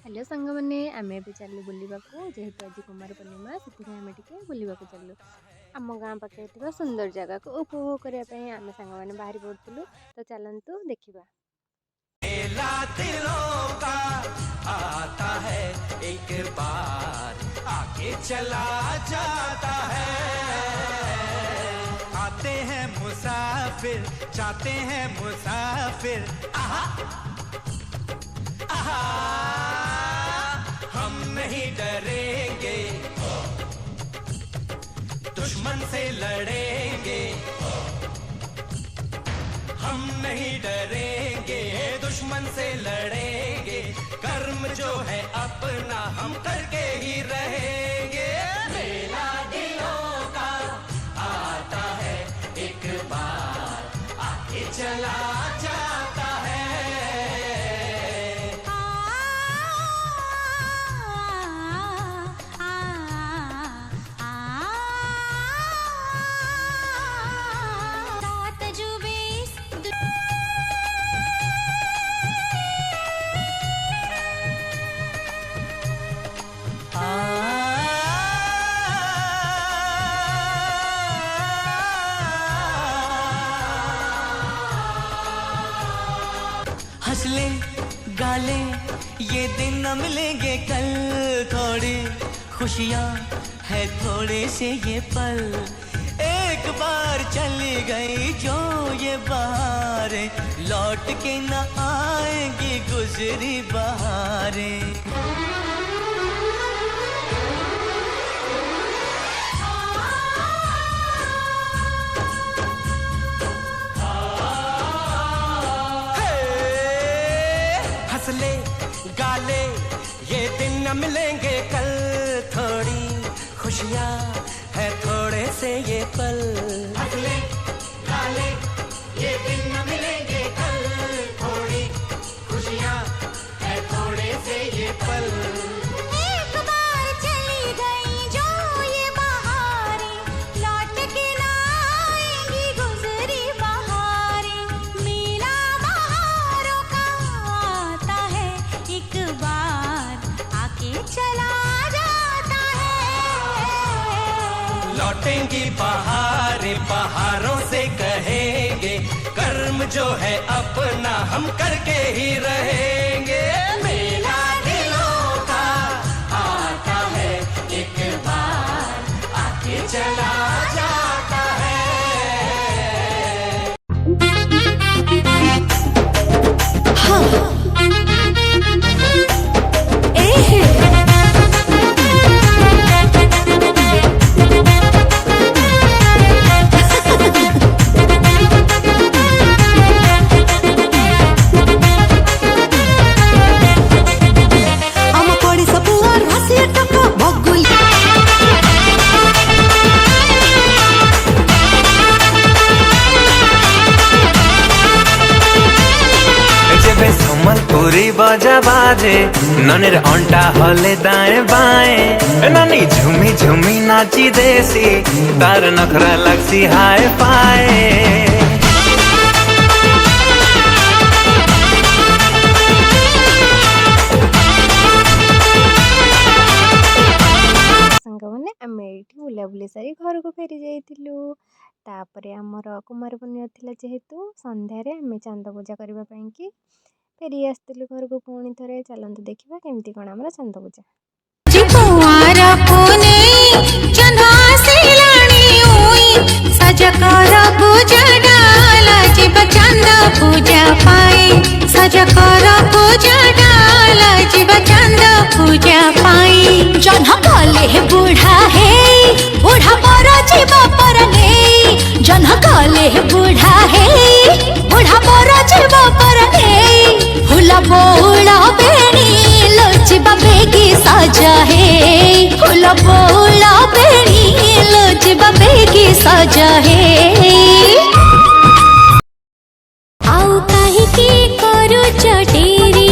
Hello सांग मैंने आम ए चलू बुलवा जेहेतु आज कुमार पूर्णिमा से आम टे बुलवा चलू आम गाँ पाखे सुंदर जगह को उपभोग करने आम सांग मैंने बाहरी पड़ू तो चलतु देखा दिलों का आता है एक बार आके चला जाता है। आते हैं मुसाफिर जाते हैं मुसाफिर आहा आहा हम नहीं डरेंगे दुश्मन से लड़ेंगे हम नहीं डरेंगे दुश्मन से लड़ेंगे कर्म जो है अपना हम करके ही रहेंगे। मेला दिलों का आता है एक बार आके चला जाता है। हंस ले गाले ये दिन न मिलेंगे कल थोड़ी खुशियाँ है थोड़े से ये पल एक बार चली गई जो ये बहारें लौट के न आएंगी गुजरी बहारें। हंसले गाले ये दिन न मिलेंगे कल थोड़ी खुशियाँ है थोड़े से ये पल। हंसले गाले ये दिन न मिलेंगे कल थोड़ी खुशियाँ है थोड़े से ये पल। एक बार चली गई जो ये बहारें लौट के ना आएंगी गुजरी बहारें। मेला बहारों का आता है एक बार आके चला जाता है। लौटेंगी बहारें बहारों से कहेंगे कर्म जो है अपना हम करके ही रहेंगे। मेला दिलों का आता है एक बार आके चला जाता है। पूरी बजा बाजे ननेर अंटा हले दाएं बाएं नानी झुमी झुमी नाची देसी तार नखरा लगसी हाय पाए। सांग मैंने आम ये बुलाबुली सारी घर को फेरी जाइलु तापर आमर कुमार पूर्णिमा थिला जेहेतु संध्यारे आम चांद पूजा करने की फेरी आसलु घर को पुणी थे चलते देखा केमती कौन आम चांद पूजा। बूढ़ा है बूढ़ा पर जीवा पर नहीं जन गले बूढ़ा है बूढ़ा पर जीवा पर नहीं फूला बोला बेणी लोचिबा बेगी सजा है फूला बोला बेणी लोचिबा बेगी सजा है। आउ काहे की करू चटेरी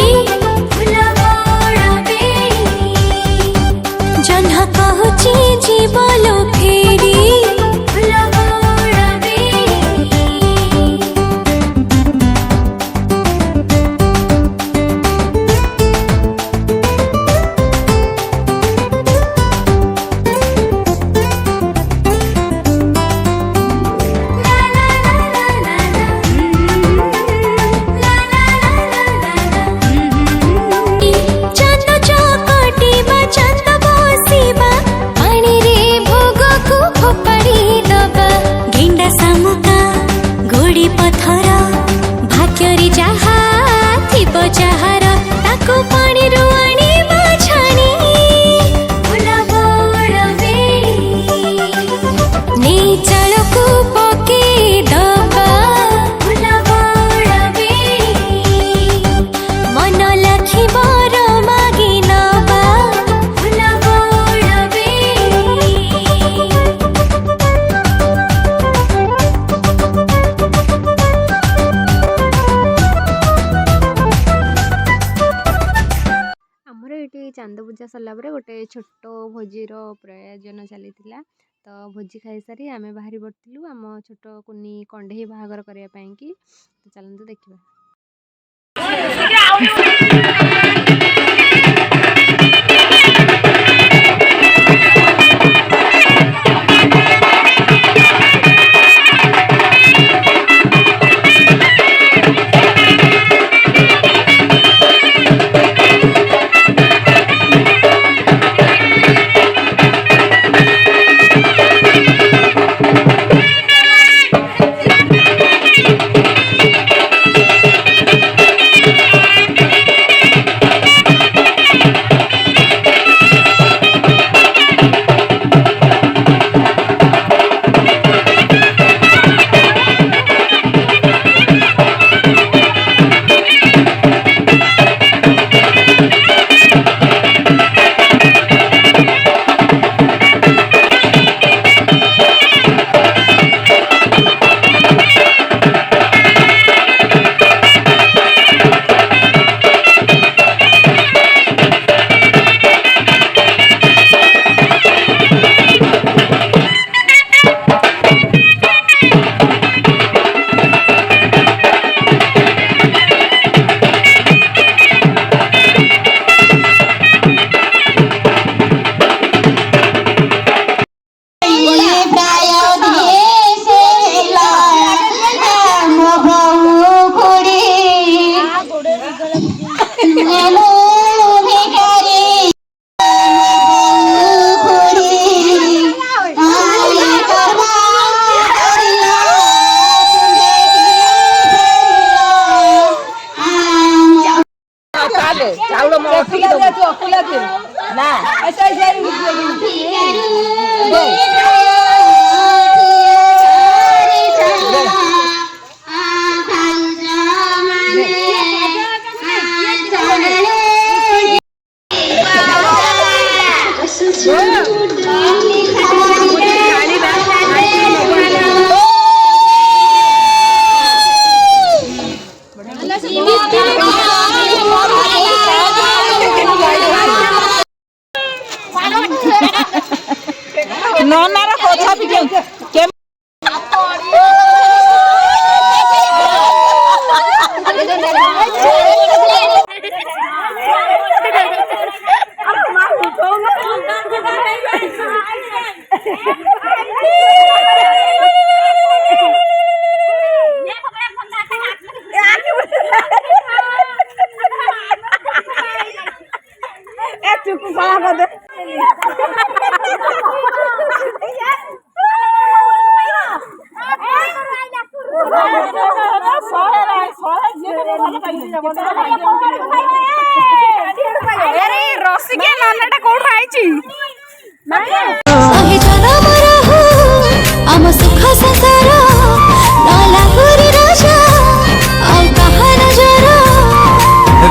ये चांद पूजा सरला गोटे छोट भोजीर प्रयोजन चली तो भोजी खाई सारी आम बाहरी पड़ू आम छोट कुनी कंढे बाहागर करने की तो चलते देखा।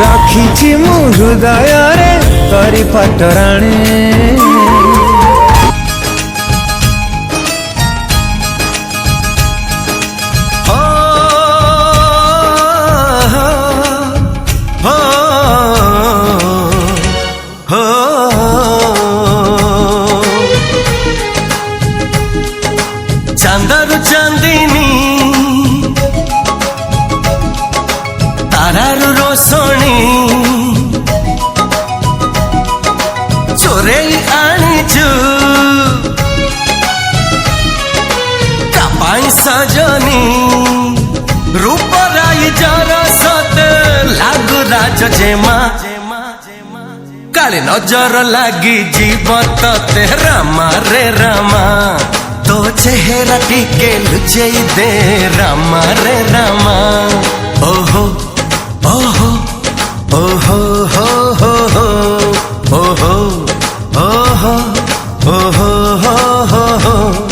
रखी मु हृदय रे करी पटराणी चांदर चांदिनी तारार रोशनी चोरे आनीचु कापाई सजनी रूपराई जर सत लागु राज जेमा काली नजर लागी जीवत ते रामा रे रामा तो चेहरा टिके लुचई दे रामा रे रामा ओहो ओहो ओहो हो हो हो ओहो ओहो ओहो हो हो हो।